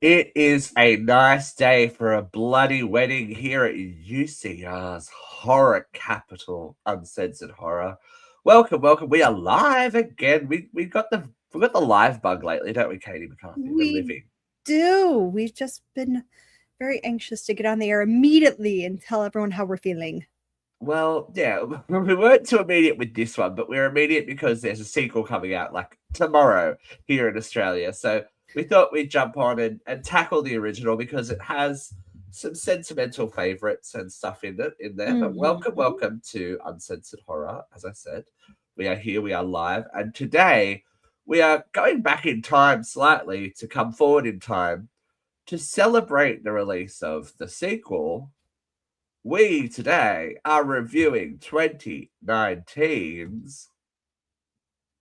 It is a nice day for a bloody wedding here at UCR's horror capital, Uncensored Horror. Welcome, welcome. We are live again. We got the live bug lately, don't we, Katie McCarthy? The We living. do. We've just been very anxious to get on the air immediately and tell everyone how we're feeling. Well, yeah, we weren't too immediate with this one, but we're immediate because there's a sequel coming out like tomorrow here in Australia. So we thought we'd jump on and tackle the original because it has some sentimental favorites and stuff in there. But welcome to Uncensored Horror. As I said, we are here, we are live, and today we are going back in time slightly to come forward in time to celebrate the release of the sequel. We today are reviewing 2019's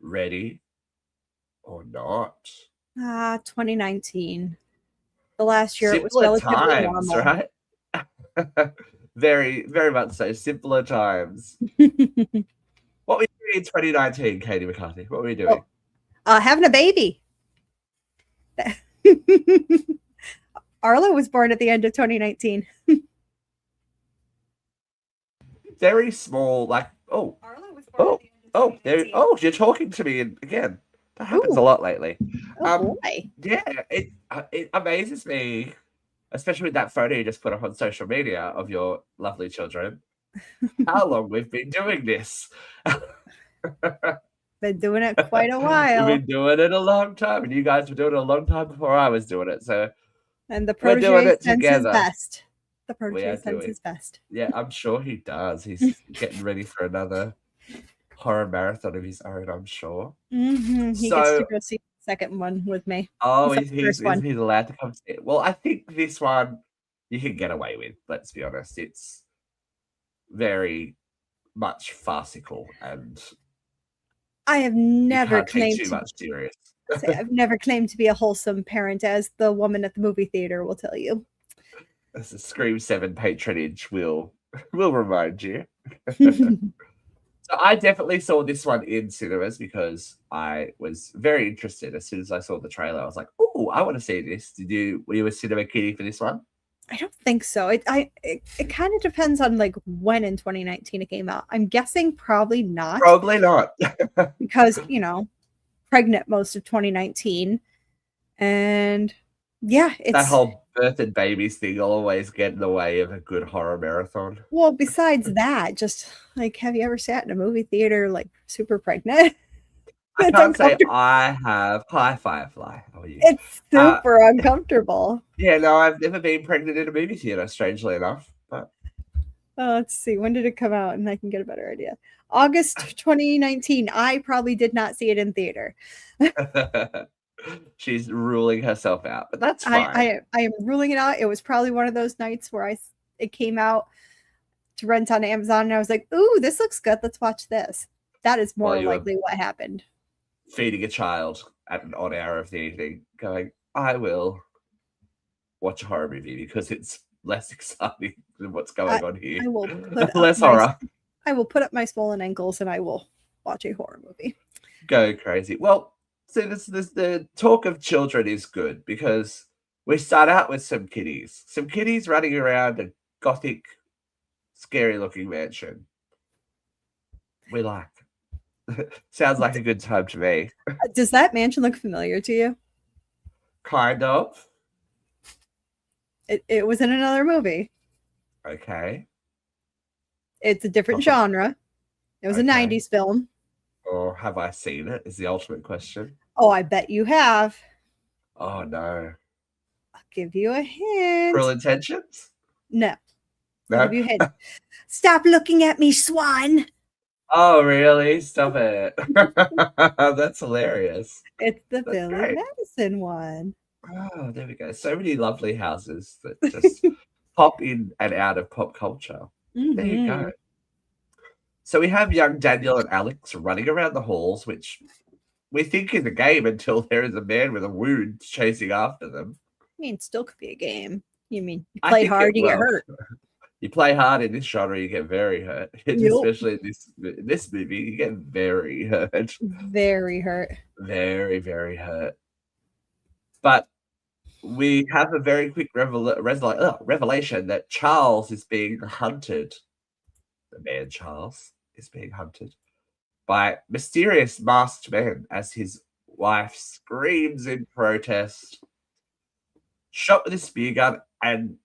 Ready or Not. 2019. The last year Simpler it was relatively times, normal. right? Very, very much so. Simpler times. What were you doing in 2019, Katie McCarthy? What were you doing? Having a baby. Arlo was born at the end of 2019. Very small, like Arlo was born at the end of 2019. You're talking to me again. That happens a lot lately. Boy. Yeah, it amazes me, especially with that photo you just put up on social media of your lovely children, how long we've been doing this. Been doing it quite a while. We've been doing it a long time, and you guys were doing it a long time before I was doing it. So, and the we're doing protege it sense together. his best. The protege sense his best. Yeah, I'm sure he does. He's getting ready for another horror marathon of his own, I'm sure. He gets to go see the second one with me. Oh, he's allowed to come see it. Well, I think this one you can get away with, let's be honest. It's very much farcical, and I have never claimed too much serious. I've never claimed to be a wholesome parent, as the woman at the movie theater will tell you. As the Scream 7 patronage will remind you. So I definitely saw this one in cinemas because I was very interested. As soon as I saw the trailer, I was like, "Oh, I want to see this." Were you a cinema kiddie for this one? I don't think so. It kind of depends on like when in 2019 it came out. I'm guessing probably not. Probably not. Because, pregnant most of 2019. And yeah, it's that whole birth and babies thing always get in the way of a good horror marathon. Well, besides that, just like, have you ever sat in a movie theater like super pregnant? I can't say I have. Hi, Firefly. How are you? It's super uncomfortable. Yeah, no, I've never been pregnant in a movie theater, strangely enough. But let's see, when did it come out? And I can get a better idea. August 2019. I probably did not see it in theater. She's ruling herself out, but that's fine. I am ruling it out. It was probably one of those nights where it came out to rent on Amazon, and I was like, "Ooh, this looks good. Let's watch this." That is more likely what happened. Feeding a child at an odd hour of the evening, going, "I will watch a horror movie because it's less exciting than what's going on here. I will put less horror. I will put up my swollen ankles and I will watch a horror movie. Go crazy. Well, so this the talk of children is good because we start out with some kiddies running around a gothic, scary-looking mansion. We like. Sounds like a good time to me. Does that mansion look familiar to you? Kind of. It was in another movie. Okay. It's a different genre. It was a 90s film. Or have I seen it? Is the ultimate question. Oh, I bet you have. Oh, no. I'll give you a hint. Cruel Intentions? No. I'll give you a hint. Stop looking at me, swan. Oh, really? Stop it. That's hilarious. It's the Billy Madison one. Oh, there we go. So many lovely houses that just pop in and out of pop culture. There you go. So we have young Daniel and Alex running around the halls, which we think is a game until there is a man with a wound chasing after them. I mean, it still could be a game. You mean you play hard, you get hurt. You play hard in this genre, you get very hurt. Especially in this movie, you get very hurt. Very hurt. Very, very hurt. But we have a very quick revelation that Charles is being hunted. The man Charles is being hunted by mysterious masked men as his wife screams in protest, shot with a spear gun, and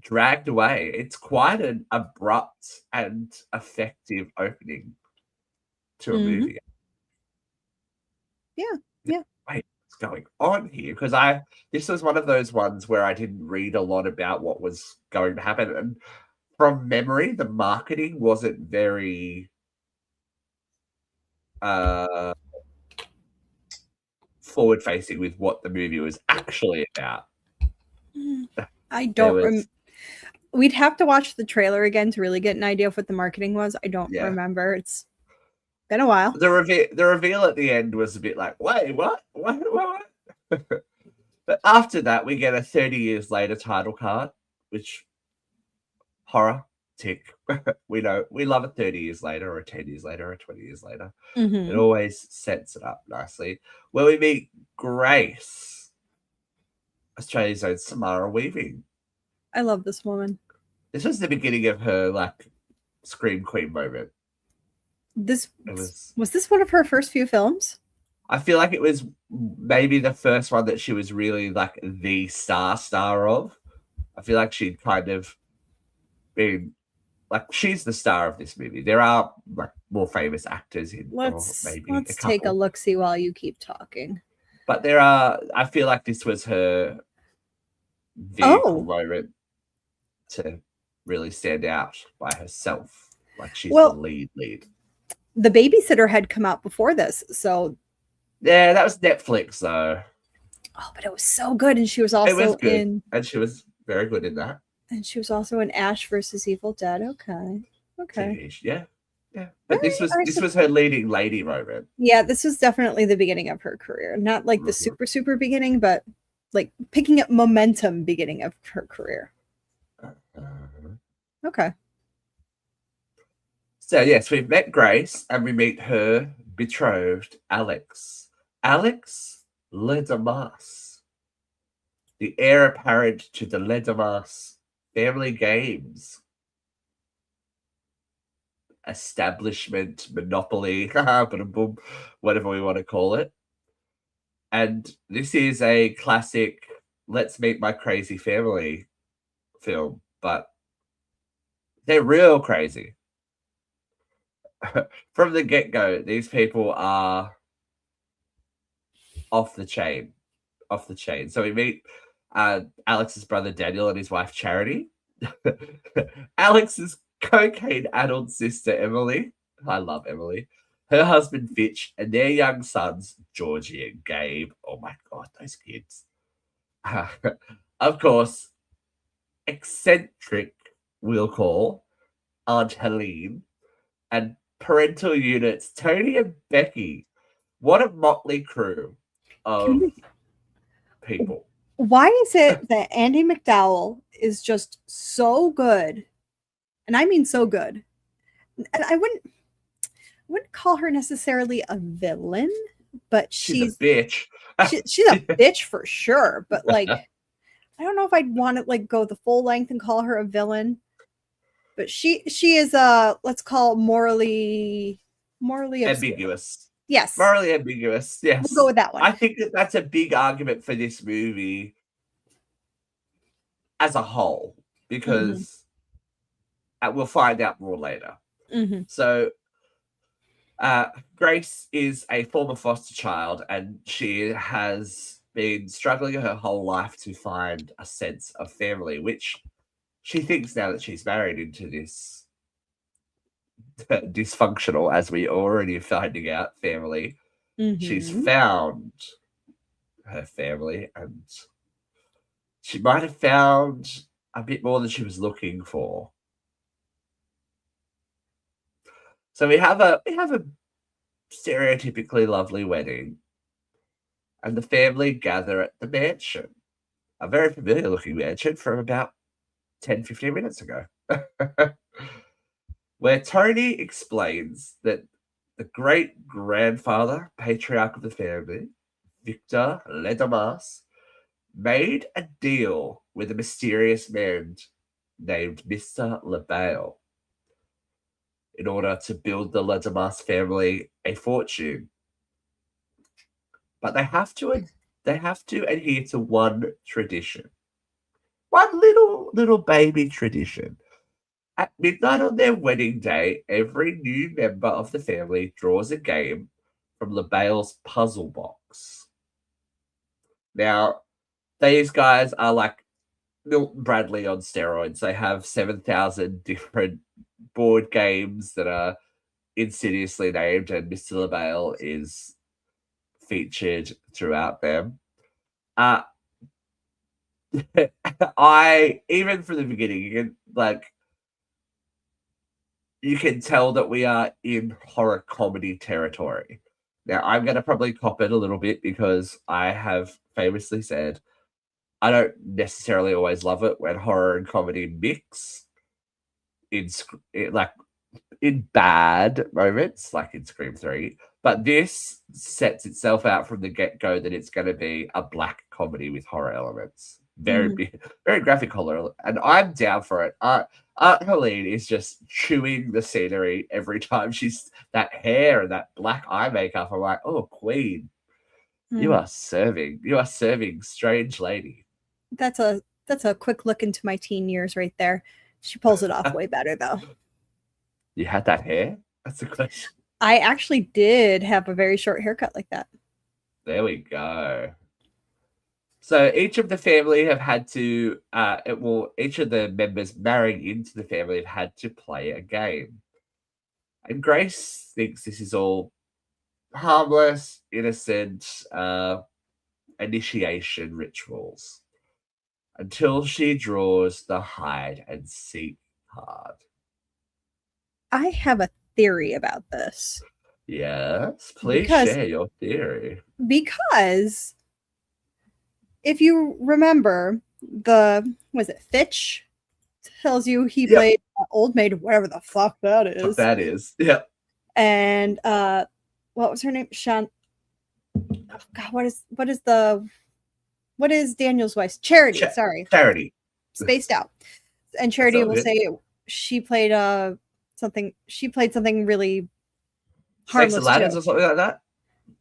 dragged away. It's quite an abrupt and effective opening to a movie. Yeah. Wait, what's going on here? Because this was one of those ones where I didn't read a lot about what was going to happen. And from memory, the marketing wasn't very forward facing with what the movie was actually about. I don't we'd have to watch the trailer again to really get an idea of what the marketing was. I don't remember. It's been a while. The reveal at the end was a bit like, wait, what? But after that, we get a 30 years later title card, which horror tick. We know we love it 30 years later, or 10 years later, or 20 years later. It always sets it up nicely. Where we meet Grace, Australia's own Samara Weaving. I love this woman. This was the beginning of her like Scream Queen moment. Was this one of her first few films? I feel like it was maybe the first one that she was really like the star of. I feel like she'd kind of been like, she's the star of this movie. There are like more famous actors in. Let's take a look, see while you keep talking. But there are. I feel like this was her vehicle moment to really stand out by herself. Like she's the lead. The Babysitter had come out before this, so yeah, that was Netflix though. Oh, but it was so good, and she was also in, and she was very good in that. And she was also in Ash versus Evil Dead. Okay. Yeah. But this was her leading lady moment. Yeah, this was definitely the beginning of her career. Not like the super beginning, but like picking up momentum beginning of her career. Okay. So yes, we've met Grace and we meet her betrothed, Alex. Alex Domas, the heir apparent to the Domas family games establishment, monopoly, whatever we want to call it. And this is a classic Let's Meet My Crazy Family film, but they're real crazy. From the get-go, these people are off the chain. So we meet Alex's brother Daniel and his wife Charity. Alex's cocaine-addled sister Emily. I love Emily. Her husband Fitch and their young sons Georgie and Gabe. Oh my god, those kids. Of course, eccentric, we'll call, Aunt Helene, and parental units Tony and Becky. What a motley crew of people. Why is it that Andy McDowell is just so good? And I mean so good. And I wouldn't call her necessarily a villain, but she's a bitch. she's a bitch for sure. But like, I don't know if I'd want to like go the full length and call her a villain. But she is let's call morally ambiguous. Yes. Morally ambiguous. Yes. We'll go with that one. I think that's a big argument for this movie as a whole, because we'll find out more later. So Grace is a former foster child, and she has been struggling her whole life to find a sense of family, which she thinks now that she's married into this dysfunctional, as we already are finding out, family. She's found her family, and she might have found a bit more than she was looking for. So we have a stereotypically lovely wedding, and the family gather at the mansion, a very familiar looking mansion from about 10-15 minutes ago, where Tony explains that the great-grandfather, patriarch of the family, Victor Domas, made a deal with a mysterious man named Mr. LaBelle in order to build the Domas family a fortune. But they have to adhere to one tradition. One little baby tradition. At midnight on their wedding day, every new member of the family draws a game from LaBelle's puzzle box. Now, these guys are like Milton Bradley on steroids. They have 7,000 different board games that are insidiously named, and Mr. LaBelle is featured throughout them. Uh, I, even from the beginning, you can tell that we are in horror comedy territory. Now, I'm going to probably cop it a little bit because I have famously said I don't necessarily always love it when horror and comedy mix like in bad moments, like in Scream 3. But this sets itself out from the get go that it's going to be a black comedy with horror elements. Very graphic horror, and I'm down for it. Aunt Helene is just chewing the scenery every time she's that hair and that black eye makeup. I'm like, oh, Queen, you are serving, strange lady. That's a quick look into my teen years right there. She pulls it off way better though. You had that hair? That's the question. I actually did have a very short haircut like that. There we go. So each of the family have had to, each of the members marrying into the family have had to play a game. And Grace thinks this is all harmless, innocent initiation rituals until she draws the hide and seek card. I have a theory about this. Yes, please share your theory. Because if you remember, was it Fitch tells you he played Old Maid, whatever the fuck that is. What that is. Yep. And what was her name? Sean. Oh God, what is Daniel's wife's? Charity. Sorry. Charity. Spaced out. And Charity will say she played something really harmless. Sex and Ladders or something like that.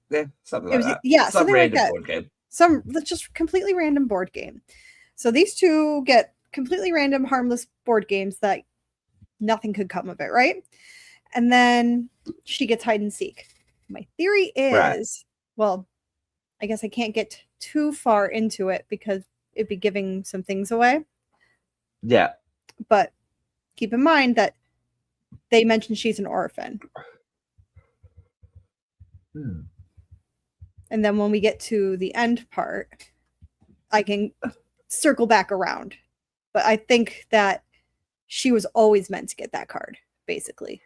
Yeah, something like that. Yeah, some something random like that. Board game. Some just completely random board game. So these two get completely random, harmless board games that nothing could come of it, right? And then she gets hide and seek. My theory is, well, I guess I can't get too far into it because it'd be giving some things away. Yeah. But keep in mind that they mentioned she's an orphan. And then when we get to the end part, I can circle back around. But I think that she was always meant to get that card, basically.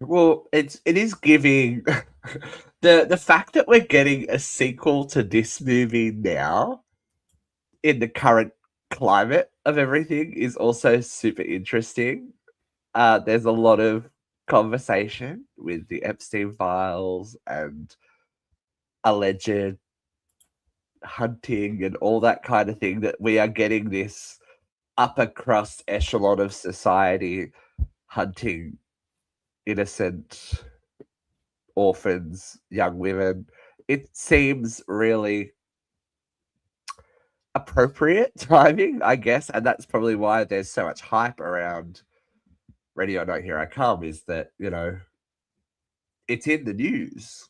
Well, it is giving the fact that we're getting a sequel to this movie now in the current climate of everything is also super interesting. There's a lot of conversation with the Epstein files and alleged hunting and all that kind of thing, that we are getting this upper crust echelon of society hunting innocent orphans, young women. It seems really appropriate timing, I guess, and that's probably why there's so much hype around Ready or Not, Here I Come, is that, it's in the news.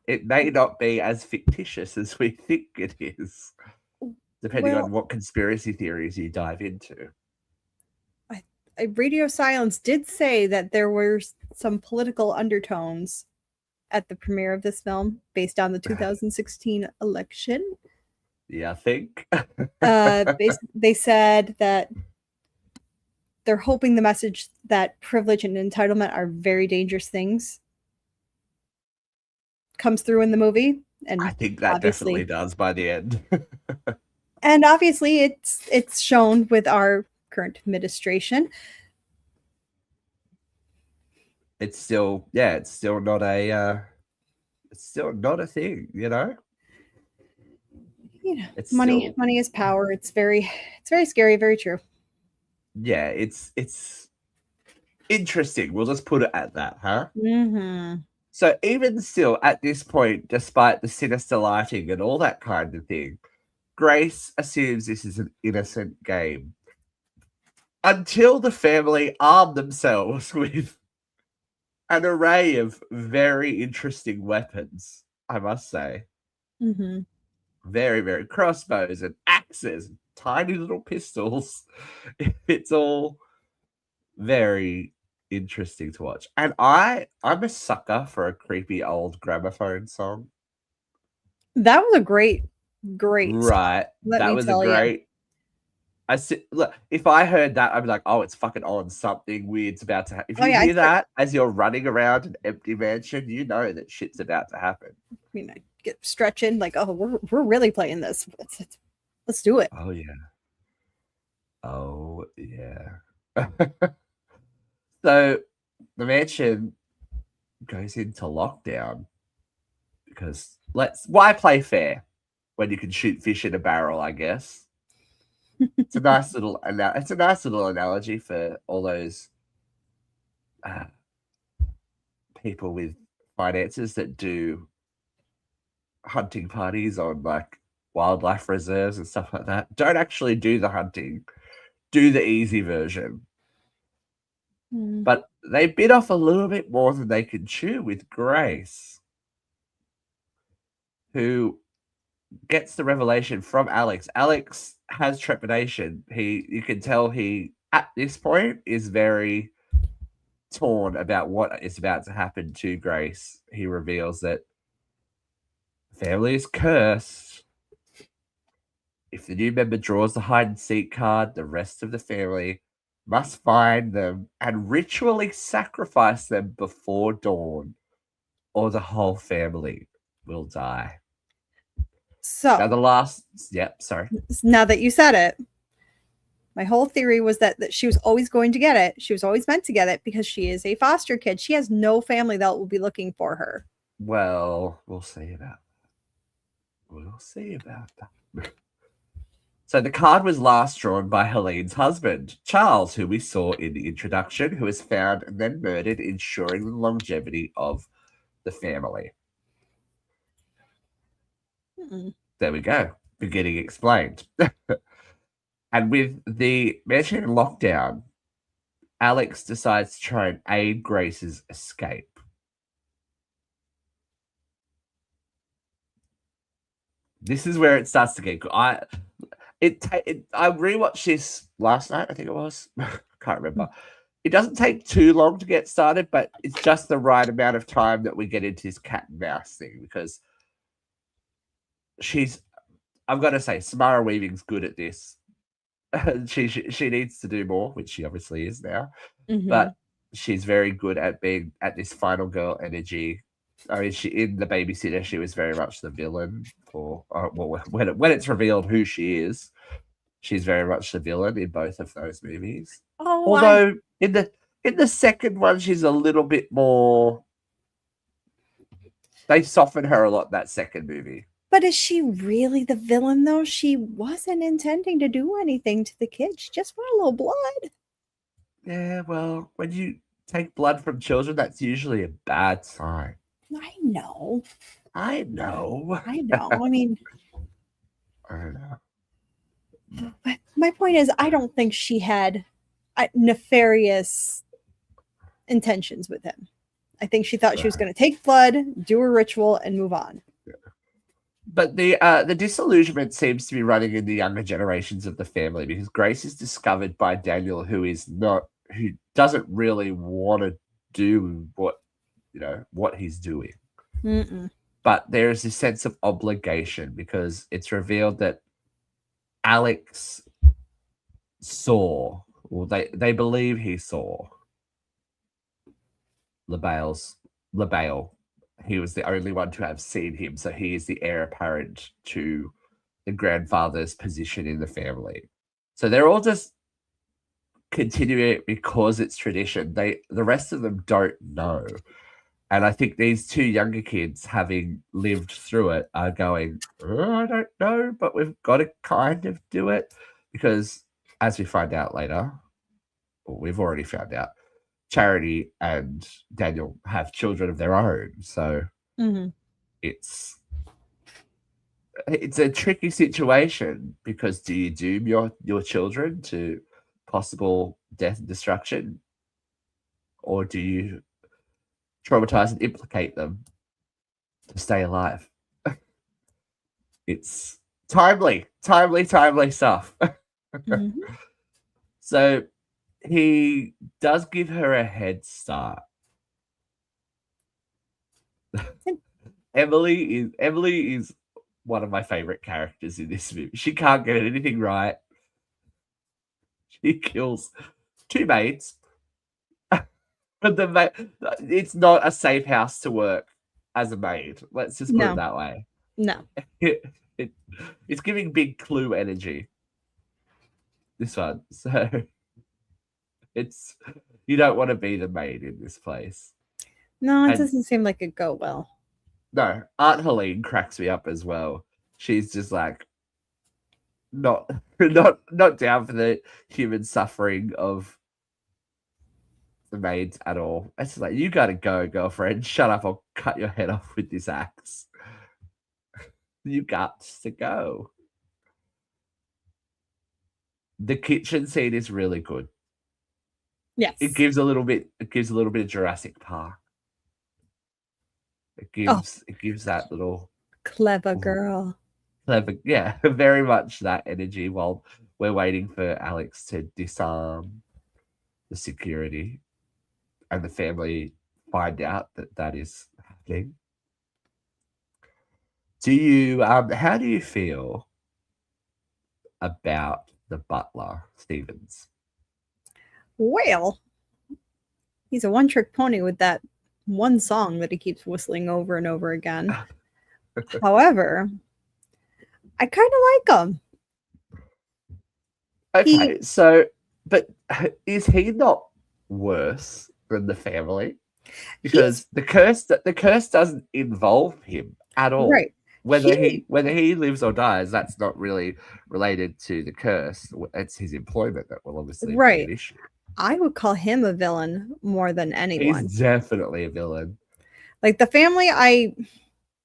It may not be as fictitious as we think it is, depending on what conspiracy theories you dive into. Radio Silence did say that there were some political undertones at the premiere of this film based on the 2016 election. Yeah, I think. They said that they're hoping the message that privilege and entitlement are very dangerous things comes through in the movie. And I think that definitely does by the end. And obviously it's shown with our current administration. It's still not a thing, Yeah, It's money still, money is power. It's very scary, very true. yeah, it's interesting. We'll just put it at that, huh? Mm-hmm. So even still, at this point, despite the sinister lighting and all that kind of thing, Grace assumes this is an innocent game until the family arm themselves with an array of very interesting weapons, I must say. Mm-hmm. Very, very crossbows and axes, tiny little pistols. It's all very interesting to watch. And I'm a sucker for a creepy old gramophone song. That was a great song, Right. let That me was a tell you. great. Look, if I heard that, I'd be like, oh, it's fucking on. Something weird's about to happen. If Oh you yeah, hear that as you're running around an empty mansion, you know that shit's about to happen. I get stretching like, oh, we're really playing this. Let's do it. Oh, yeah. Oh, yeah. So the mansion goes into lockdown because why play fair when you can shoot fish in a barrel, I guess. It's a nice little analogy for all those people with finances that do hunting parties on like wildlife reserves and stuff like that. Don't actually do the hunting. Do the easy version. Mm. But they bit off a little bit more than they could chew with Grace, who gets the revelation from Alex. Alex has trepidation. You can tell he at this point is very torn about what is about to happen to Grace. He reveals that family is cursed. If the new member draws the hide and seek card, the rest of the family must find them and ritually sacrifice them before dawn, or the whole family will die. Now, So sorry. now that you said it, my whole theory was that she was always going to get it. She was always meant to get it because she is a foster kid. She has no family that will be looking for her. Well, we'll see about that. So the card was last drawn by Helene's husband, Charles, who we saw in the introduction, who was found and then murdered, ensuring the longevity of the family. Mm-mm. There we go. Beginning explained. And with the mansion in lockdown, Alex decides to try and aid Grace's escape. This is where it starts to get good. I rewatched this last night, I think it was. Can't remember. It doesn't take too long to get started, but it's just the right amount of time that we get into this cat and mouse thing because I've got to say, Samara Weaving's good at this. she needs to do more, which she obviously is now. Mm-hmm. But she's very good at being at this final girl energy. I mean, in The Babysitter, she was very much the villain for when it's revealed who she is, she's very much the villain in both of those movies. Oh, although in the second one, she's a little bit more. They soften her a lot that second movie. But is she really the villain, though? She wasn't intending to do anything to the kid. She just wanted a little blood. Yeah, well, when you take blood from children, that's usually a bad sign. I know. I know. I mean, I don't know. But my point is, I don't think she had nefarious intentions with him. I think she thought she was going to take blood, do a ritual, and move on. But the disillusionment seems to be running in the younger generations of the family because Grace is discovered by Daniel, who doesn't really want to do what he's doing. Mm-mm. But there is this sense of obligation because it's revealed that Alex saw, or they believe he saw LaBelle. He was the only one to have seen him, so he is the heir apparent to the grandfather's position in the family. So they're all just continuing it because it's tradition. The rest of them don't know. And I think these two younger kids, having lived through it, are going, I don't know, but we've got to kind of do it. Because as we find out later, or we've already found out, Charity and Daniel have children of their own. So it's a tricky situation, because do you doom your children to possible death and destruction? Or do you traumatize and implicate them to stay alive? It's timely stuff. So he does give her a head start. Emily is one of my favorite characters in this movie. She can't get anything right. She kills 2 maids. But it's not a safe house to work as a maid. Let's just put it that way. No. It's giving Big Clue energy, this one. So it's, you don't want to be the maid in this place. No, it doesn't seem like it go well. No, Aunt Helene cracks me up as well. She's just like not down for the human suffering of the maids at all. It's like, you gotta go, girlfriend. Shut up, I'll cut your head off with this axe. You got to go. The kitchen scene is really good. Yes. It gives a little bit of Jurassic Park. It gives that little clever girl. Yeah, very much that energy while we're waiting for Alex to disarm the security and the family find out that is happening. How do you feel about the butler, Stevens? Well, he's a one-trick pony with that one song that he keeps whistling over and over again. However, I kind of like him. Okay, but is he not worse than the family? Because the curse doesn't involve him at all. Right. Whether he lives or dies, that's not really related to the curse. It's his employment that will obviously be an issue. I would call him a villain more than anyone. He's definitely a villain. Like the family, I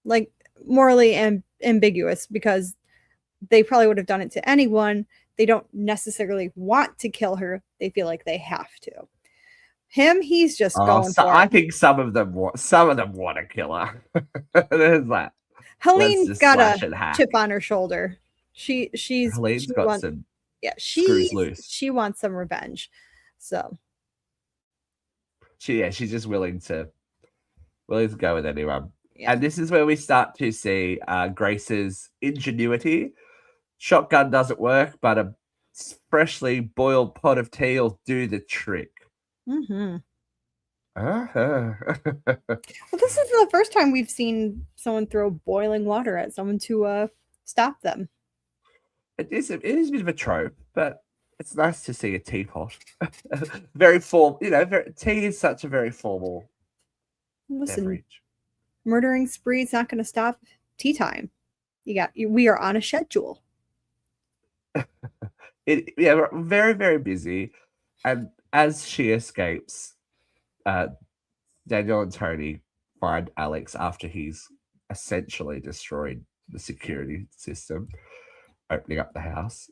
like morally ambiguous, because they probably would have done it to anyone. They don't necessarily want to kill her. They feel like they have to. Him, he's just going for it. I think some of them want to kill her. There's that. Helene's got a chip on her shoulder. Helene's got some screws loose. She wants some revenge. So she's just willing to go with anyone. Yeah. And this is where we start to see Grace's ingenuity. Shotgun doesn't work, but a freshly boiled pot of tea will do the trick. Well, this is the first time we've seen someone throw boiling water at someone to stop them. It is a bit of a trope, but it's nice to see a teapot. Very formal, tea is such a very formal beverage. Murdering spree's not going to stop tea time. We are on a schedule. We're very, very busy, and as she escapes, Daniel and Tony find Alex after he's essentially destroyed the security system, opening up the house.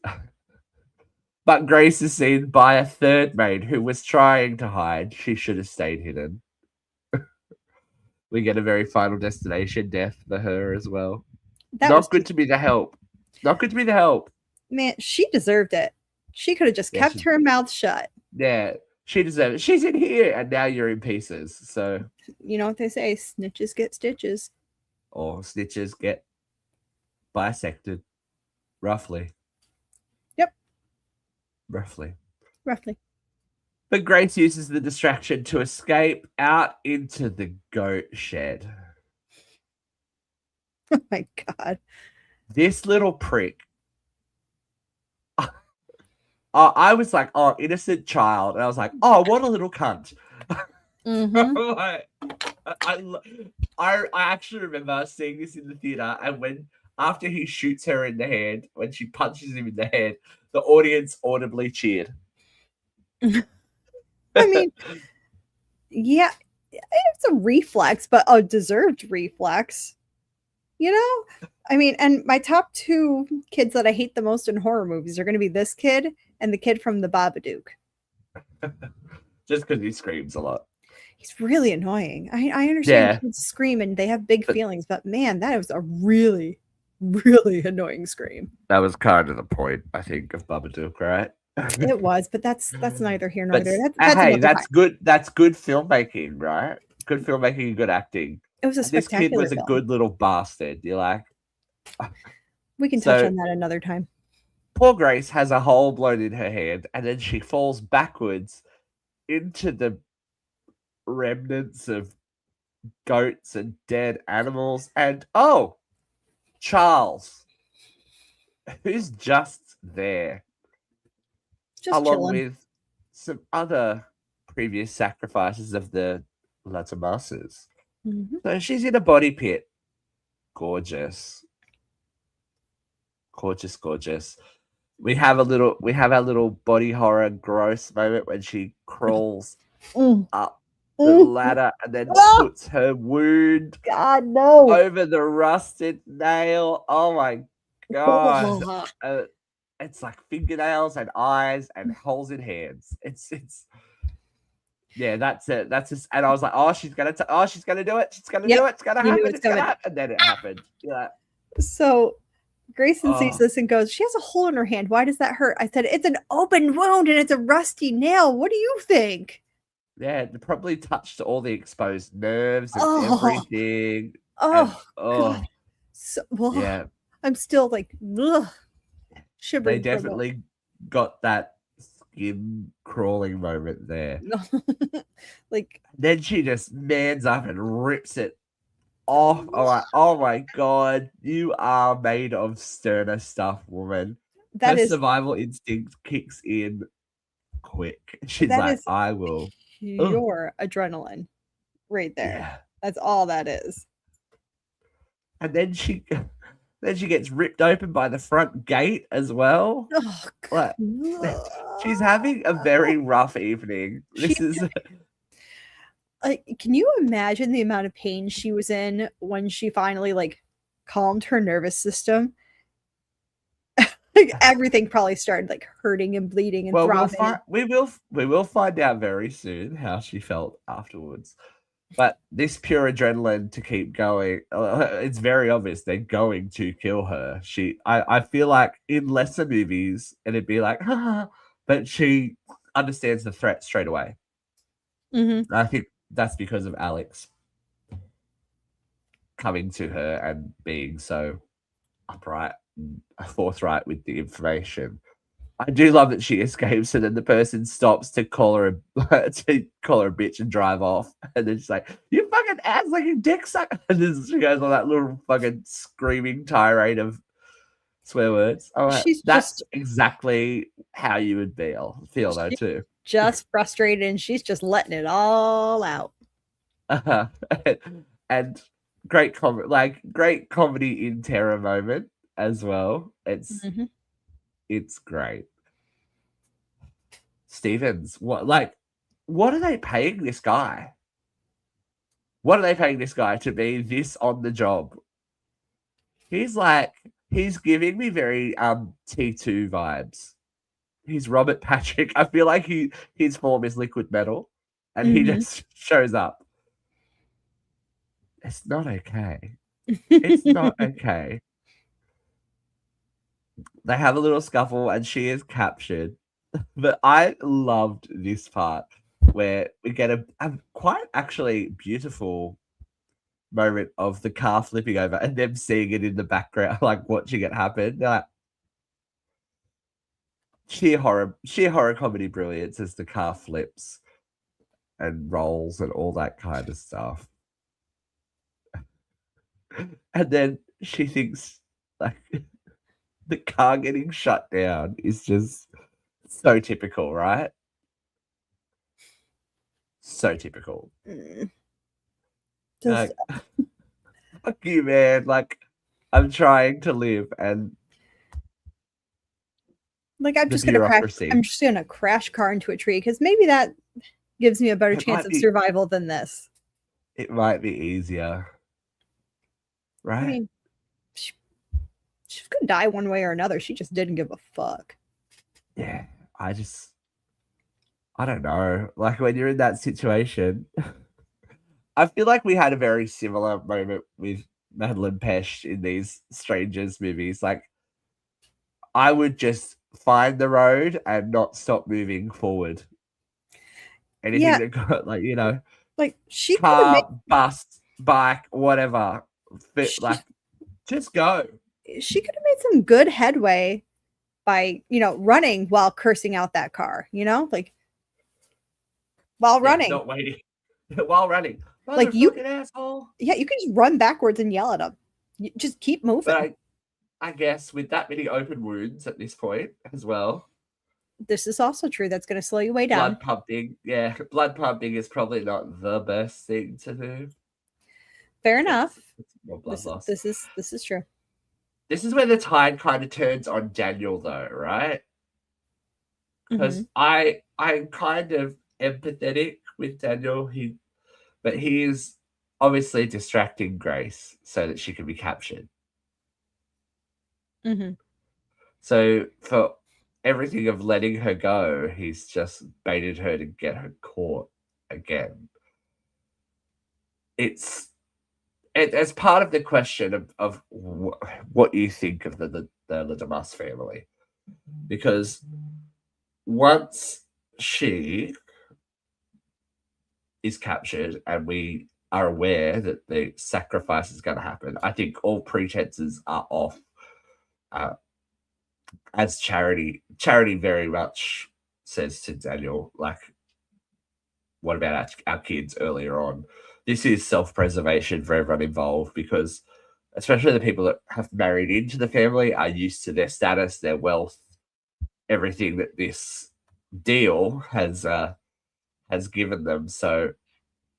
But Grace is seen by a third maid who was trying to hide. She should have stayed hidden. We get a very Final Destination death for her as well. Not good to be the help. Not good to be the help. Man, she deserved it. She could have just kept her mouth shut. Yeah, she deserved it. She's in here, and now you're in pieces. So you know what they say: snitches get stitches, or snitches get bisected. Roughly. Yep. Roughly. But Grace uses the distraction to escape out into the goat shed. Oh my God. This little prick. I was like, oh, innocent child. And I was like, oh, what a little cunt. Mm-hmm. I actually remember seeing this in the theater, and when after he shoots her in the hand, when she punches him in the hand, the audience audibly cheered. I mean, yeah, it's a reflex, but a deserved reflex. You know? I mean, and my top two kids that I hate the most in horror movies are going to be this kid and the kid from the Babadook. Just because he screams a lot. He's really annoying. I understand Yeah. kids scream and they have big feelings, but man, that was a really, really annoying scream. That was kind of the point, I think, of Babadook, right? It was, but that's neither here nor But there. That's hey, another that's time. good. That's good filmmaking, right? Good filmmaking and good acting. It was a And this kid spectacular was a film. good little bastard. You're like, We can touch so on that another time. poor Grace has a hole blown in her hand, and then she falls backwards into the remnants of goats and dead animals. And oh, Charles, who's just there, Just along chilling. with some other previous sacrifices of the La Tomasas. Mm-hmm. So she's in a body pit. Gorgeous. Gorgeous, gorgeous. We have our little body horror gross moment when she crawls up the ladder and then puts her wound God, no. over the rusted nail. Oh my god. It's like fingernails and eyes and holes in hands. It's yeah, that's it. That's just, and I was like, oh, she's gonna do it. She's gonna do it. It's gonna happen. It's gonna happen. And then it happened. Yeah. So Grayson sees this and goes, she has a hole in her hand. Why does that hurt? I said, it's an open wound and it's a rusty nail. What do you think? Yeah, it probably touched all the exposed nerves and everything. God. So, well, yeah. I'm still like, shivering. They definitely got that skin crawling moment there. Like, then she just mans up and rips it off. Oh my god, you are made of sterner stuff, woman. Her survival instinct kicks in quick. She's like, I will. Pure adrenaline right there. Yeah. That's all that is. And then she gets ripped open by the front gate as well. Oh, like, she's having a very rough evening. Can you imagine the amount of pain she was in when she finally calmed her nervous system? Everything probably started hurting and bleeding and throbbing. We will find out very soon how she felt afterwards. But this pure adrenaline to keep going, it's very obvious they're going to kill her. I feel like in lesser movies it'd be like, but she understands the threat straight away. Mm-hmm. I think that's because of Alex coming to her and being so upright and forthright with the information. I do love that she escapes and then the person stops to call her a bitch and drive off. And then she's like, you fucking ass like a dick sucker. And then she goes on that little fucking screaming tirade of swear words. That's exactly how you would feel though too. Just frustrated and she's just letting it all out. And great comedy in terror moment as well. It's great. Stevens, what are they paying this guy? What are they paying this guy to be this on the job? He's giving me very T2 vibes. He's Robert Patrick. I feel like his form is liquid metal and he just shows up. It's not okay. It's not okay. They have a little scuffle and she is captured. But I loved this part where we get a quite actually beautiful moment of the car flipping over and them seeing it in the background, like watching it happen. Like, sheer horror comedy brilliance as the car flips and rolls and all that kind of stuff. And then she thinks the car getting shut down is just so typical, right? So typical. Does Fuck you, man. Like, I'm trying to live, and like the bureaucracy. I'm just gonna crash car into a tree because maybe that gives me a better It chance might of be. survival than this. It might be easier, I right? mean, she's gonna die one way or another. She just didn't give a fuck. Yeah. I don't know. Like, when you're in that situation, I feel like we had a very similar moment with Madeline Pesh in these Strangers movies. Like, I would just find the road and not stop moving forward. Anything Yeah, that got, like, like she could have car, bus, bike, whatever. made Like, just go. she could have made some good headway by running while cursing out that car. Like while Yeah, running, not waiting while running. like you Motherfucking asshole. yeah, you can just run backwards and yell at them. You just keep moving. But I guess with that many open wounds at this point as well, This is also true. That's going to slow you way down. blood pumping is probably not the best thing to do. Fair enough. It's more blood loss. This is true. This is where the tide kind of turns on Daniel, though, right? Because I'm kind of empathetic with Daniel. But he is obviously distracting Grace so that she can be captured. So for everything of letting her go, he's just baited her to get her caught again. It's as part of the question of what you think of the Domas family, because once she is captured and we are aware that the sacrifice is going to happen, I think all pretenses are off. As Charity very much says to Daniel, like, what about our kids earlier on? This is self-preservation for everyone involved, because especially the people that have married into the family are used to their status, their wealth, everything that this deal has given them. So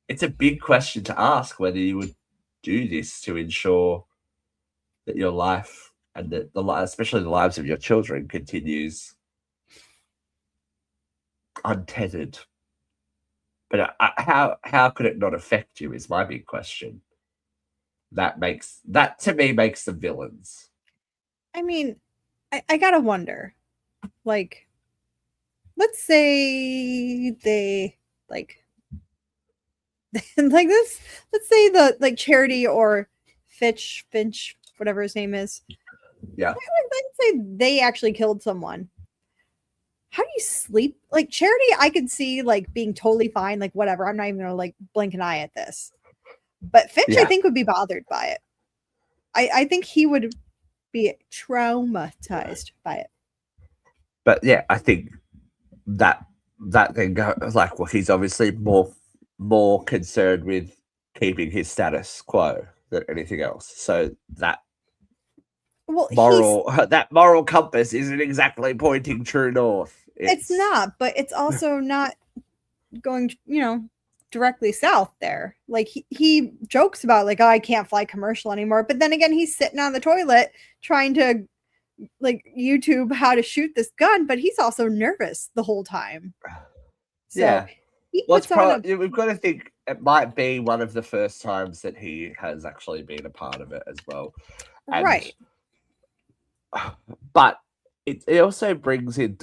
it's a big question to ask whether you would do this to ensure that your life and especially the lives of your children continues untethered. But how could it not affect you is my big question. That to me makes them villains. I mean, I gotta wonder, like, let's say they like like this. Let's say the Charity or Finch, whatever his name is. Yeah. Let's say they actually killed someone. How do you sleep? Like Charity, I could see like being totally fine, like whatever. I'm not even gonna like blink an eye at this. But Finch, I think, would be bothered by it. I think he would be traumatized by it. But yeah, I think that then goes like, well, he's obviously more concerned with keeping his status quo than anything else. So that moral compass isn't exactly pointing true north. It's not, but it's also not going, directly south there. Like he jokes about like, oh, I can't fly commercial anymore. But then again, he's sitting on the toilet trying to like YouTube how to shoot this gun, but he's also nervous the whole time. So yeah. We've got to think it might be one of the first times that he has actually been a part of it as well. Right. But it also brings in,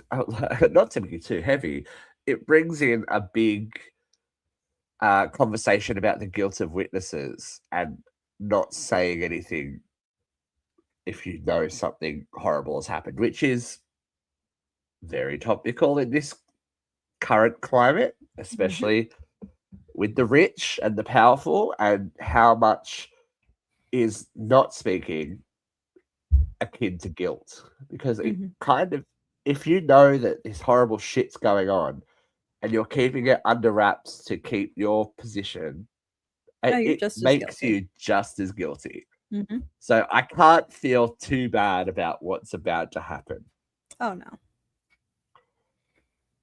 not to be too heavy, it brings in a big conversation about the guilt of witnesses and not saying anything if you know something horrible has happened, which is very topical in this current climate, especially with the rich and the powerful, and how much is not speaking akin to guilt. Because it kind of, if you know that this horrible shit's going on and you're keeping it under wraps to keep your position, it makes you just as guilty. So I can't feel too bad about what's about to happen. Oh, no.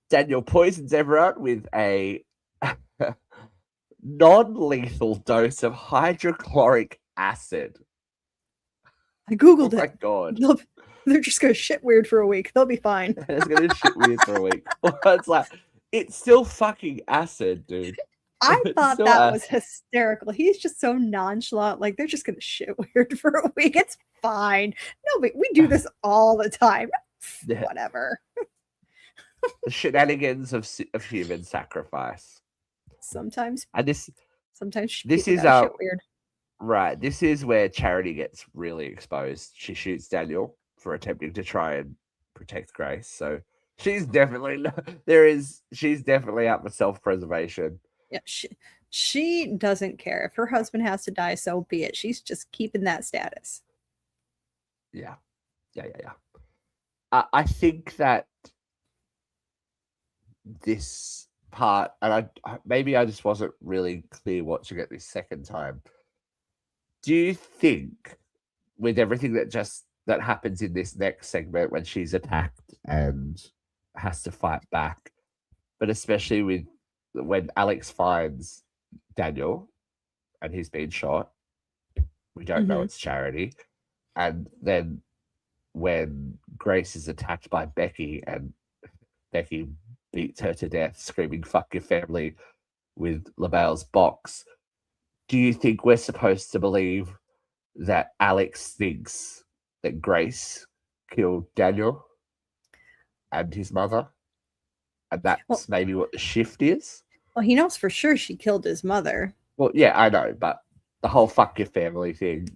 Daniel poisons everyone with a non-lethal dose of hydrochloric acid. I googled Oh my it. god. They're just gonna shit weird for a week. They'll be fine. It's gonna shit weird for a week. It's like, it's still fucking acid, dude. I It's thought still that was acid. hysterical. He's just so nonchalant. Like, they're just gonna shit weird for a week. It's fine. No, but we do this all the time. Yeah. Whatever. The shenanigans of human sacrifice. Sometimes And this people is gotta shit weird. right. This is where Charity gets really exposed. She shoots Daniel for attempting to try and protect Grace. So she's definitely she's definitely out for self-preservation. Yeah, she doesn't care. If her husband has to die, so be it. She's just keeping that status. Yeah. I think that this part, and maybe I just wasn't really clear watching it this second time. Do you think, with everything that happens in this next segment when she's attacked and has to fight back, but especially with when Alex finds Daniel and he's been shot, we don't know it's Charity, and then when Grace is attacked by Becky and Becky beats her to death, screaming "fuck your family" with LaBelle's box, do you think we're supposed to believe that Alex thinks that Grace killed Daniel and his mother, and that's maybe what the shift is? Well, he knows for sure she killed his mother. Well, yeah, I know, but the whole "fuck your family" thing,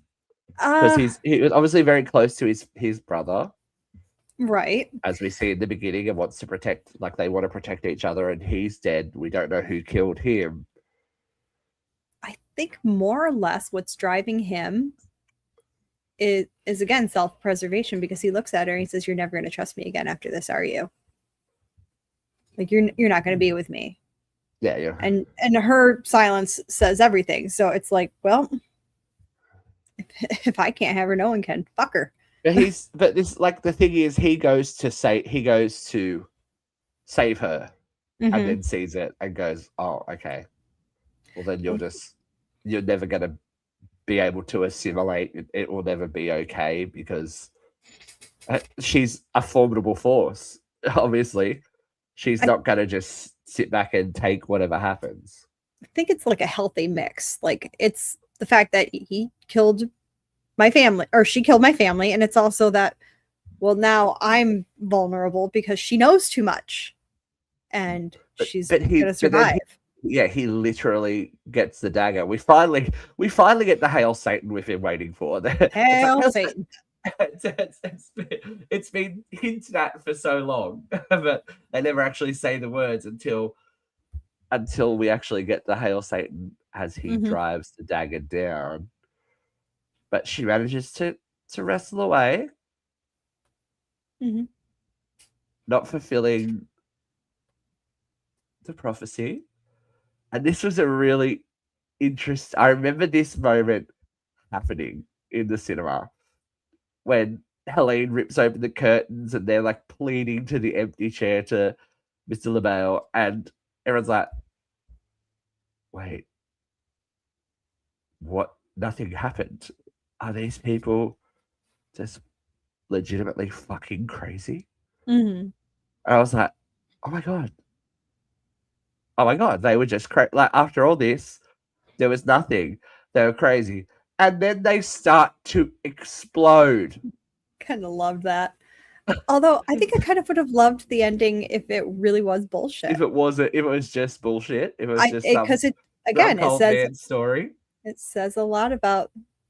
because he was obviously very close to his brother, right? As we see in the beginning, and wants to protect, like they want to protect each other, and he's dead. We don't know who killed him. I think more or less what's driving him is again self-preservation, because he looks at her and he says, "You're never going to trust me again after this, are you? Like you're not going to be with me." Yeah. And her silence says everything. So it's like, well, if I can't have her, no one can. Fuck her. But this, like, the thing is, he goes to save her, and then sees it and goes, "Oh, okay. Well, then you're never going to be able to assimilate. It will never be okay, because she's a formidable force. Obviously, she's not going to just sit back and take whatever happens." I think it's like a healthy mix. Like, it's the fact that he killed my family, or she killed my family, and it's also that, well, now I'm vulnerable because she knows too much, and she's gonna survive. He literally gets the dagger. We finally get the Hail Satan with him waiting for. Hail Satan. It's been hinted at for so long, but they never actually say the words until we actually get the Hail Satan as he drives the dagger down. But she manages to wrestle away, not fulfilling the prophecy. And this was a really interesting. I remember this moment happening in the cinema when Helene rips open the curtains and they're like pleading to the empty chair to Mr. LaBelle, and everyone's like, "Wait, what? Nothing happened. Are these people just legitimately fucking crazy?" And I was like, oh my god, they were just crazy. Like, after all this, there was nothing. They were crazy, and then they start to explode. Kind of loved that. Although I think I kind of would have loved the ending if it really was bullshit. If it was just bullshit. If it was just because it says story. It says a lot about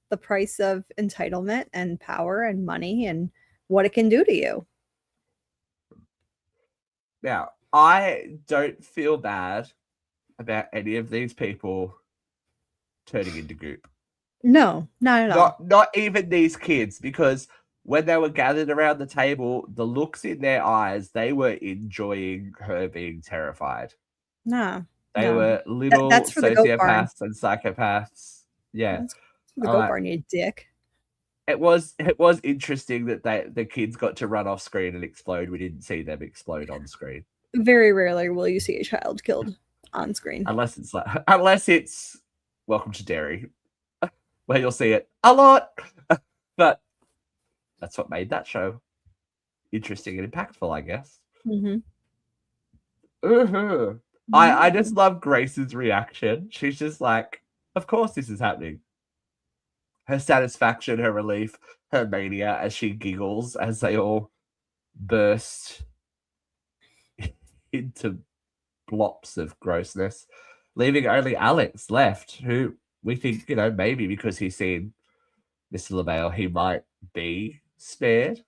the price of entitlement and power and money and what it can do to you. Now, I don't feel bad about any of these people turning into goop. No, not at all. Not even these kids, because when they were gathered around the table, the looks in their eyes, they were enjoying her being terrified. No. They were little sociopaths and psychopaths. Yeah. That's for the goat barn, you dick. It was interesting that the kids got to run off screen and explode. We didn't see them explode on screen. Very rarely will you see a child killed on screen. Unless it's Welcome to Derry, where you'll see it a lot. But that's what made that show interesting and impactful, I guess. Mm-hmm. I just love Grace's reaction. She's just like, of course this is happening. Her satisfaction, her relief, her mania as she giggles as they all burst into blops of grossness, leaving only Alex left, who we think, maybe because he's seen Mr. LaBelle, he might be spared.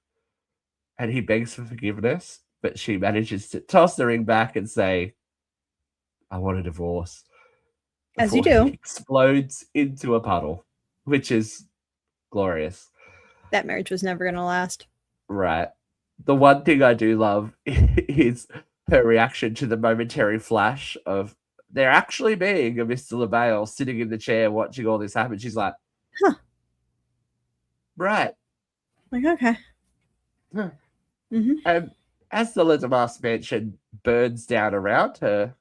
And he begs for forgiveness, but she manages to toss the ring back and say, I want a divorce. As you do. He explodes into a puddle, which is glorious. That marriage was never going to last. Right. The one thing I do love is her reaction to the momentary flash of there actually being a Mr. LaBelle sitting in the chair watching all this happen. She's like, huh. Right. Like, okay. Huh. Mm-hmm. And as the Domas mansion burns down around her,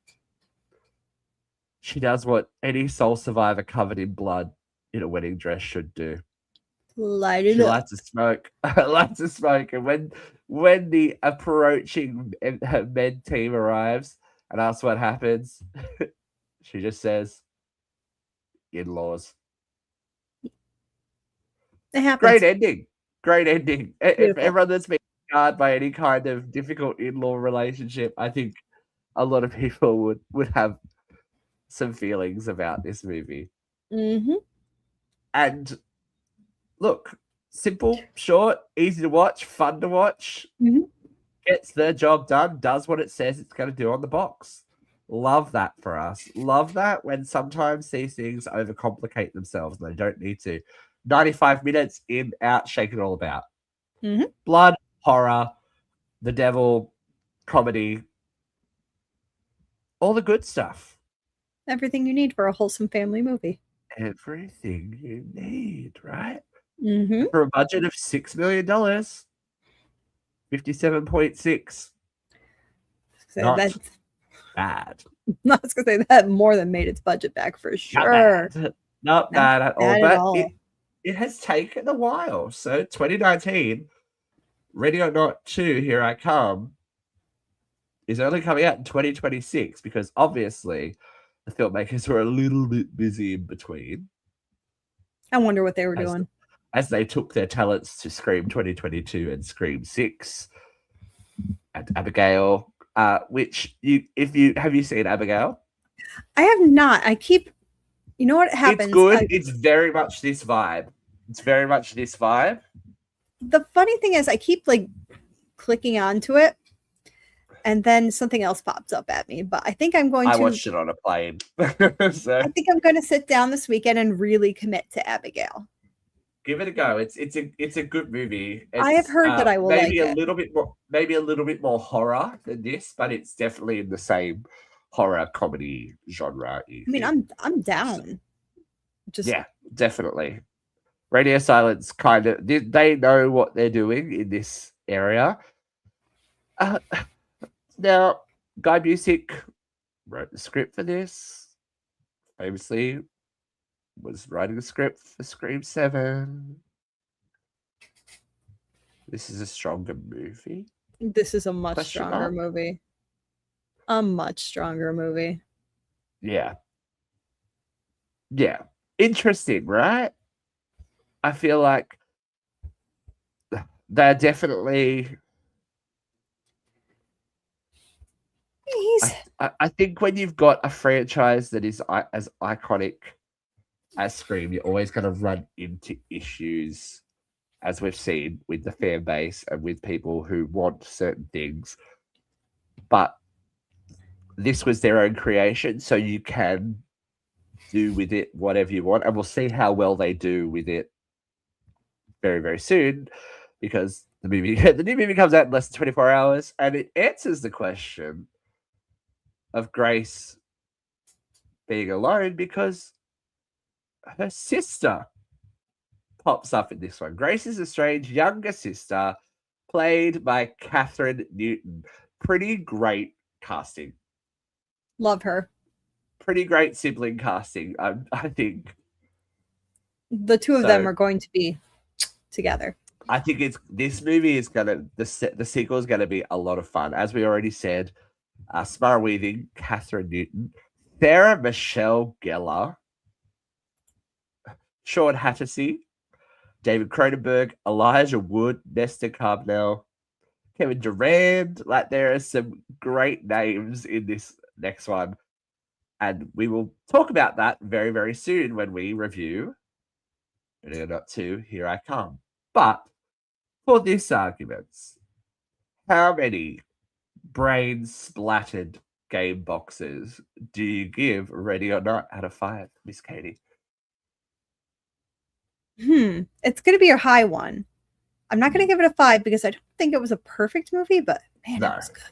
she does what any soul survivor covered in blood in a wedding dress should do. Light it she up. Lights a smoke. And when the approaching her med team arrives and asks what happens, she just says, in-laws. It happens. Great ending. Beautiful. If everyone that's been scarred by any kind of difficult in-law relationship, I think a lot of people would have some feelings about this movie. Mm-hmm. And look, simple, short, easy to watch, fun to watch. Mm-hmm. Gets the job done, does what it says it's going to do on the box. Love that for us. Love that when sometimes these things overcomplicate themselves and they don't need to. 95 minutes in, out, shake it all about. Mm-hmm. Blood, horror, the devil, comedy, all the good stuff. Everything you need for a wholesome family movie. Everything you need, right? Mm-hmm. For a budget of $6 million, 57.6. Not that's bad. I was going to say that more than made its budget back for sure. Not bad at all. But it has taken a while. So 2019, Ready or Not 2, Here I Come, is only coming out in 2026 because obviously the filmmakers were a little bit busy in between. I wonder what they were doing. As they took their talents to Scream 2022 and Scream 6 and Abigail, which have you seen Abigail? I have not. You know what happens? It's good. It's very much this vibe. The funny thing is I keep clicking onto it and then something else pops up at me. But I think I watched it on a plane. So. I think I'm going to sit down this weekend and really commit to Abigail. Give it a go. It's a good movie. I have heard that I will maybe a little bit more horror than this, but it's definitely in the same horror comedy genre. I mean, I'm down. Yeah, definitely. Radio Silence kind of they know what they're doing in this area. Now, Guy Busick wrote the script for this. Famously, was writing the script for Scream 7. This is a stronger movie. This is a much stronger movie. A much stronger movie. Yeah. Yeah. Interesting, right? I feel like they're definitely... I think when you've got a franchise that is as iconic as Scream, you're always going to run into issues, as we've seen with the fan base and with people who want certain things. But this was their own creation, so you can do with it whatever you want. And we'll see how well they do with it very, very soon, because the new movie comes out in less than 24 hours, and it answers the question of Grace being alone because her sister pops up in this one. Grace is a strange younger sister played by Catherine Newton. Pretty great casting. Love her. pretty great sibling casting, I think. The two of them are going to be together. I think this movie is the sequel is gonna be a lot of fun. As we already said, Samara Weaving, Catherine Newton, Sarah Michelle Gellar, Sean Hattersey, David Cronenberg, Elijah Wood, Nesta Carbonell, Kevin Durand. Like, there are some great names in this next one. And we will talk about that very, very soon when we review Ready or Not 2, Here I Come. But for this argument, how many brain-splattered game boxes do you give Ready or Not out of 5, Miss Katie? It's going to be a high one. I'm not going to give it a 5 because I don't think it was a perfect movie, but man, it was good.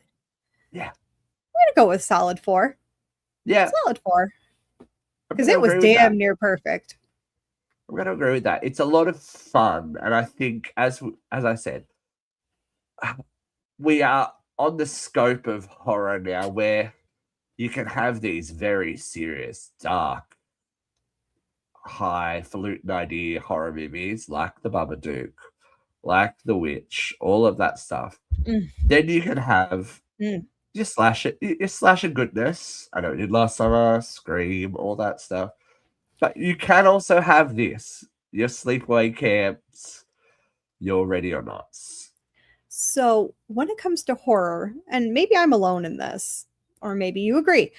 Yeah. I'm going to go with solid 4. Yeah. Solid 4. Because it was damn near perfect. I'm going to agree with that. It's a lot of fun. And I think, as I said, we are on the scope of horror now where you can have these very serious, dark, highfalutin idea horror movies like The Babadook, like The Witch, all of that stuff. Then you can have your slasher goodness. I know we did last summer, Scream, all that stuff. But you can also have this, your sleepaway camps, your Ready or Nots. So when it comes to horror, and maybe I'm alone in this, or maybe you agree,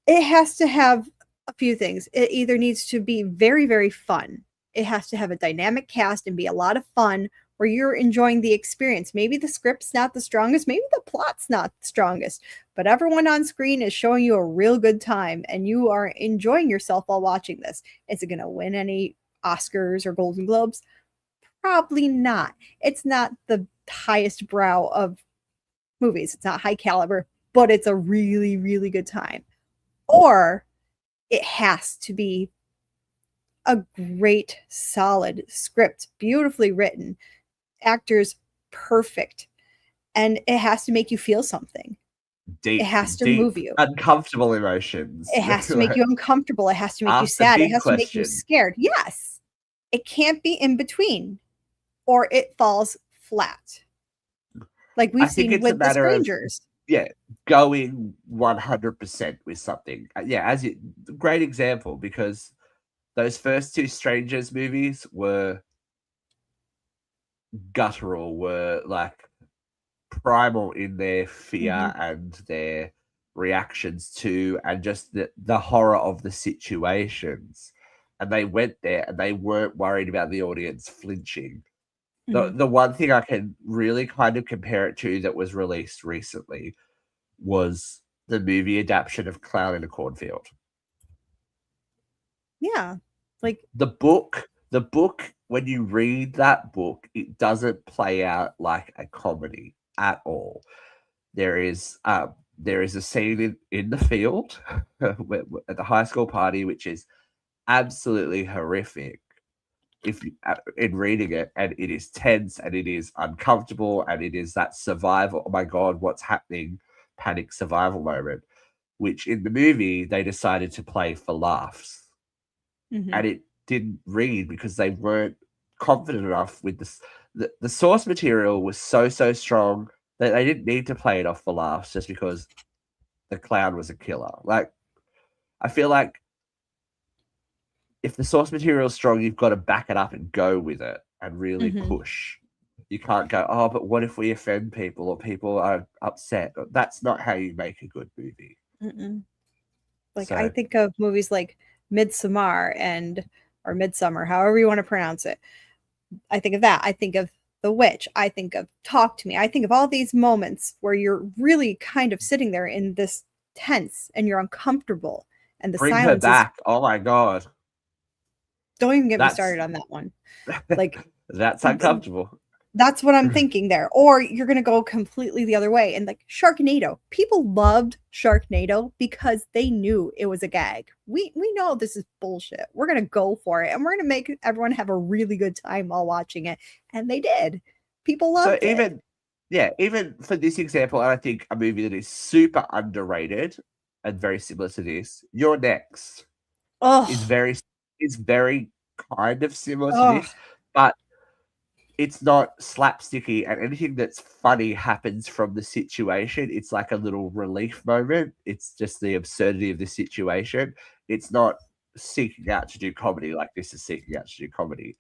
it has to have a few things. It either needs to be very, very fun. It has to have a dynamic cast and be a lot of fun where you're enjoying the experience. Maybe the script's not the strongest, maybe the plot's not the strongest, but everyone on screen is showing you a real good time and you are enjoying yourself while watching this. Is it going to win any Oscars or Golden Globes? Probably not. It's not the highest brow of movies. It's not high caliber, but it's a really, really good time. Or it has to be a great, solid script, beautifully written, actors perfect, and it has to make you feel something. Deep, it has to move you. Uncomfortable emotions. It has to make you uncomfortable. It has to make you sad. It has to make you scared. Yes. It can't be in between or it falls flat. Like we've seen with The Strangers. Going 100% with something. Great example, because those first two Strangers movies were guttural, were like primal in their fear and their reactions to, and just the horror of the situations. And they went there and they weren't worried about the audience flinching. The one thing I can really kind of compare it to that was released recently was the movie adaptation of Clown in a Cornfield. Yeah. Like the book, when you read that book, it doesn't play out like a comedy at all. There is a scene in the field at the high school party, which is absolutely horrific if you, in reading it, and it is tense and it is uncomfortable and it is that survival, oh my god, what's happening, panic survival moment, which in the movie they decided to play for laughs. And it didn't read because they weren't confident enough with this. The source material was so strong that they didn't need to play it off for laughs just because the clown was a killer. Like, I feel like if the source material is strong, you've got to back it up and go with it and really push. You can't go, oh, but what if we offend people or people are upset? That's not how you make a good movie. Like, I think of movies like Midsommar or Midsummer, however you want to pronounce it. I think of that. I think of The Witch. I think of Talk to Me. I think of all these moments where you're really kind of sitting there in this tense and you're uncomfortable and the Bring silence her back. Oh my god. Don't even get me started on that one. Like, that's uncomfortable. That's what I'm thinking there. Or you're going to go completely the other way. And like Sharknado. People loved Sharknado because they knew it was a gag. We know this is bullshit. We're going to go for it. And we're going to make everyone have a really good time while watching it. And they did. People loved it. Even for this example, I think a movie that is super underrated and very similar to this. Your Next is Oh, very kind of similar to oh, this, but it's not slapsticky, and anything that's funny happens from the situation. It's like a little relief moment. It's just the absurdity of the situation. It's not seeking out to do comedy like this is seeking out to do comedy.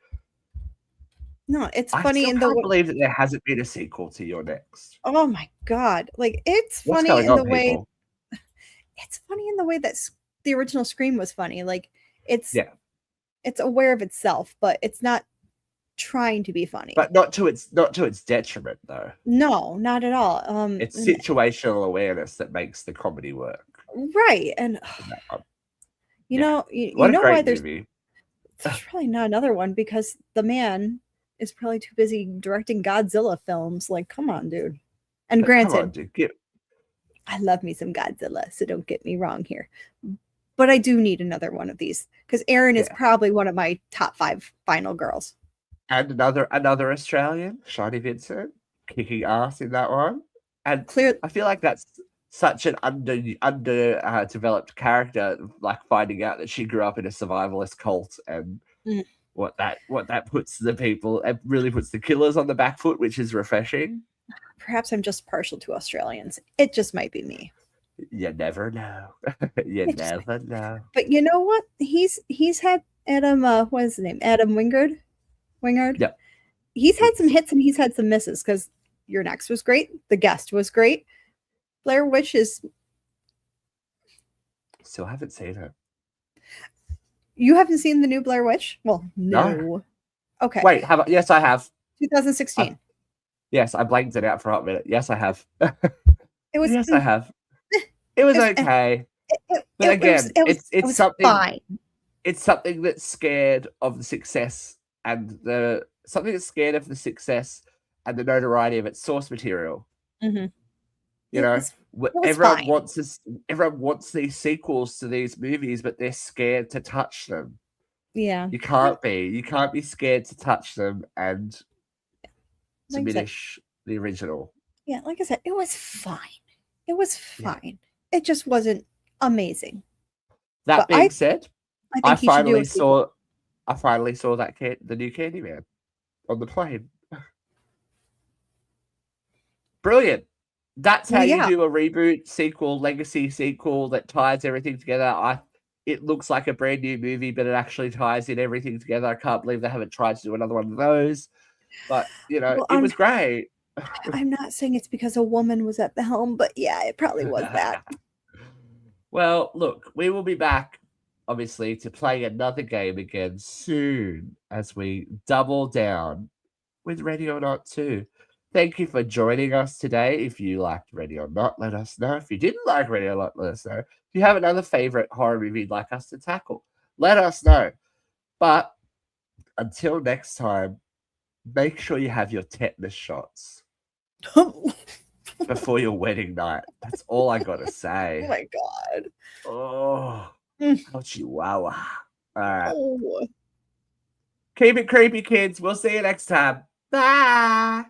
no, it's I funny still in the can't way. believe that there hasn't been a sequel to Your Next. Oh my God. Like, it's What's funny going in on, the way. people? It's funny in the way that the original Scream was funny. Like, it's Yeah, it's aware of itself, but it's not trying to be funny. but not to its detriment though. No, not at all. It's And situational awareness that makes the comedy work right, and in that one. you Yeah, know, you what a know why great there's movie. probably not another one, because the man is probably too busy directing Godzilla films. Like, come on, dude. And But come on, granted, dude. I love me some Godzilla, so don't get me wrong here. But I do need another one of these because Erin is Yeah. probably one of my top 5 final girls. And another Australian, Shani Vincent, kicking ass in that one. And Clear, I feel like that's such an under developed character, like finding out that she grew up in a survivalist cult and Mm. what that puts the people, it really puts the killers on the back foot, which is refreshing. perhaps I'm just partial to Australians. It just might be me. You never know. You It just never know. But you know what? He's had Adam. What is his name? Adam Wingard. Wingard. Yep. He's had some hits and he's had some misses. Because Your Next was great. The Guest was great. Blair Witch is. Still haven't seen her. You haven't seen the new Blair Witch? Well, no. No. Okay. Wait, yes, I have. 2016. Yes, I blanked it out for a hot minute. Yes, I have. It was. Yes, I have. It was It was- okay. It, But again, it it's was something. fine. It's something that's scared of the success and the notoriety of its source material. Mm-hmm. You know, everyone fine. Everyone wants these sequels to these movies, but they're scared to touch them. Yeah. You can't be scared to touch them and Like diminish the original. Yeah, like I said, it was fine. It was fine. It just wasn't amazing. That But being said, I think I finally saw the new Candyman on the plane. Brilliant. That's how you do a reboot, sequel, legacy sequel that ties everything together. It looks like a brand new movie, but it actually ties in everything together. I can't believe they haven't tried to do another one of those. But, it was great. I'm not saying it's because a woman was at the helm, but yeah, it probably was that. Well, look, we will be back, obviously, to play another game again soon as we double down with Ready or Not 2. Thank you for joining us today. If you liked Ready or Not, let us know. If you didn't like Ready or Not, let us know. If you have another favorite horror movie you'd like us to tackle, let us know. But until next time, make sure you have your tetanus shots before your wedding night. That's all I gotta say. Oh my God. Oh, oh chihuahua. All right. Oh. Keep it creepy, kids. We'll see you next time. Bye.